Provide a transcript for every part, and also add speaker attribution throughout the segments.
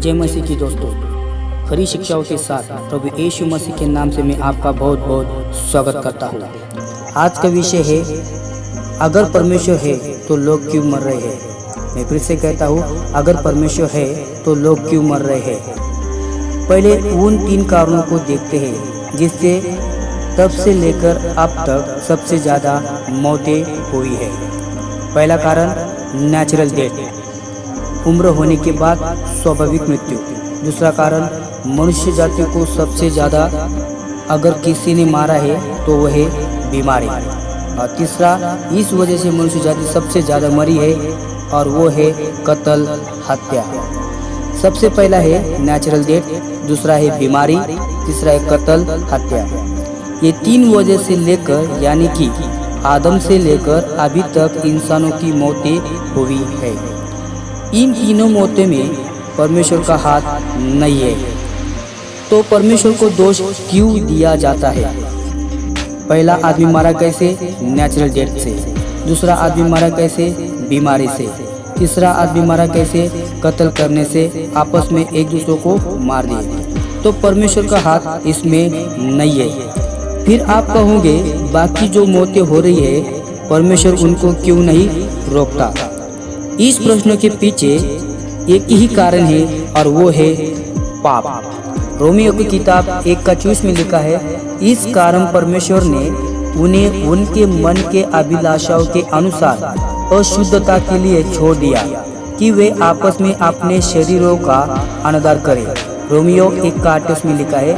Speaker 1: जय मसीह की दोस्तों, खरी शिक्षाओं के साथ प्रभु यीशु मसीह के नाम से मैं आपका बहुत बहुत स्वागत करता हूँ। आज का विषय है, अगर परमेश्वर है तो लोग क्यों मर रहे हैं। मैं फिर से कहता हूँ, अगर परमेश्वर है तो लोग क्यों मर रहे हैं। पहले उन 3 कारणों को देखते हैं जिससे तब से लेकर अब तक सबसे ज़्यादा मौतें हुई है। पहला कारण नेचुरल डेथ, उम्र होने के बाद स्वाभाविक मृत्यु। दूसरा कारण मनुष्य जाति को सबसे ज़्यादा अगर किसी ने मारा है तो वह है बीमारी। और तीसरा, इस वजह से मनुष्य जाति सबसे ज़्यादा मरी है और वो है कत्ल, हत्या। सबसे पहला है नेचुरल डेथ, दूसरा है बीमारी, तीसरा है कत्ल, हत्या। ये 3 वजह से लेकर यानी कि आदम से लेकर अभी तक इंसानों की मौतें हुई है। इन तीनों मौतों में परमेश्वर का हाथ नहीं है। तो परमेश्वर को दोष क्यों दिया जाता है। पहला आदमी मारा कैसे? नेचुरल डेथ से। दूसरा आदमी मारा कैसे? बीमारी से। तीसरा आदमी मारा कैसे? कत्ल करने से, आपस में एक दूसरे को मार दिए। तो परमेश्वर का हाथ इसमें नहीं है। फिर आप कहोगे, बाकी जो मौतें हो रही है परमेश्वर उनको क्यों नहीं रोकता। इस प्रश्न के पीछे एक ही कारण है और वो है पाप। रोमियो की किताब 1:24 में लिखा है, इस कारण परमेश्वर ने उन्हें उनके मन के अभिलाषाओं के अनुसार अशुद्धता के लिए छोड़ दिया कि वे आपस में अपने शरीरों का अनादर करें। रोमियो 1:28 में लिखा है,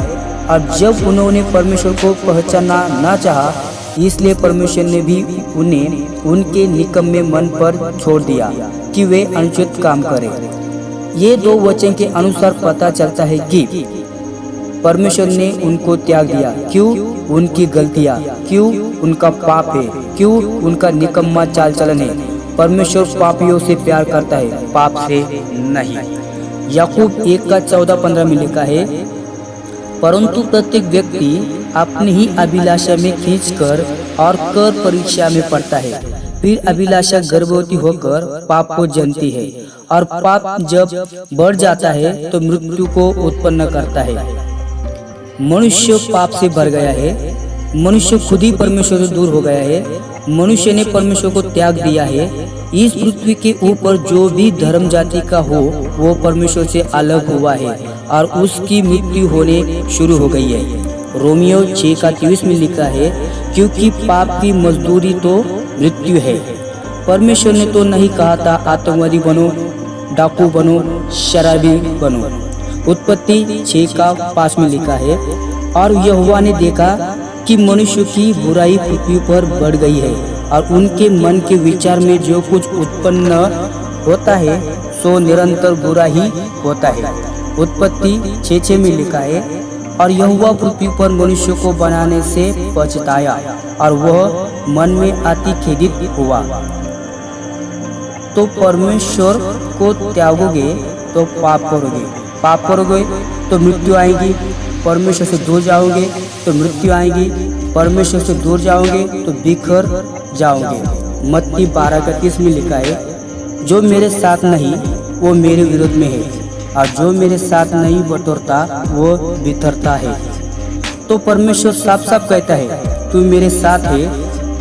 Speaker 1: और जब उन्होंने परमेश्वर को पहचानना न चाहा, इसलिए परमेश्वर ने भी उन्हें उनके निकम्मे मन पर छोड़ दिया कि वे अनुचित काम करें। ये 2 वचन के अनुसार पता चलता है कि परमेश्वर ने उनको त्याग दिया। क्यों? उनकी गलतियाँ, क्यों? उनका पाप है, क्यों? उनका निकम्मा चाल चलन है। परमेश्वर पापियों से प्यार करता है, पाप से नहीं। याकूब 1:14-15 में लिखा है, परंतु प्रत्येक व्यक्ति अपनी ही अभिलाषा में खींचकर और कर परीक्षा में पड़ता है। फिर अभिलाषा गर्भवती होकर पाप को जन्मती है, और पाप जब बढ़ जाता है तो मृत्यु को उत्पन्न करता है। मनुष्य पाप से भर गया है। मनुष्य खुद ही परमेश्वर से दूर हो गया है। मनुष्य ने परमेश्वर को त्याग दिया है। इस पृथ्वी के ऊपर जो भी धर्म जाति का हो वो परमेश्वर से अलग हुआ है और उसकी मृत्यु होने शुरू हो गई है। रोमियो 6:23 में लिखा है, क्योंकि पाप की मजदूरी तो मृत्यु है। परमेश्वर ने तो नहीं कहा था आतंकवादी बनो, डाकू बनो, शराबी बनो। उत्पत्ति 6:5 में लिखा है, और यहोवा ने देखा कि मनुष्य की बुराई पृथ्वी पर बढ़ गई है और उनके मन के विचार में जो कुछ उत्पन्न होता है सो निरंतर बुरा ही होता है। उत्पत्ति 6:6 में लिखा है, और यहोवा पृथ्वी पर मनुष्य को बनाने से पछताया और वह मन में अति खेदित हुआ। तो परमेश्वर को त्यागोगे तो पाप करोगे तो मृत्यु आएगी। परमेश्वर से दूर जाओगे तो मृत्यु आएगी। परमेश्वर से दूर जाओगे तो बिखर जाओगे। मत्ती 12:31 में लिखा है, जो मेरे साथ नहीं वो मेरे विरोध में है, और जो मेरे साथ नहीं बटोरता वो बिखरता है। तो परमेश्वर साफ साफ कहता है, तू मेरे साथ है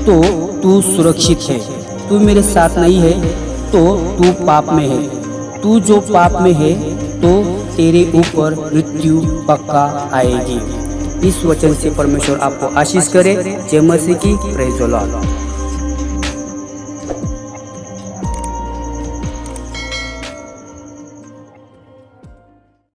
Speaker 1: तो तू सुरक्षित है, तू मेरे साथ नहीं है तो तू पाप में है। तू जो पाप में है तो तेरे ऊपर मृत्यु पक्का आएगी। इस वचन से परमेश्वर आपको आशीष करे। जय मसीह की। Praise the Lord.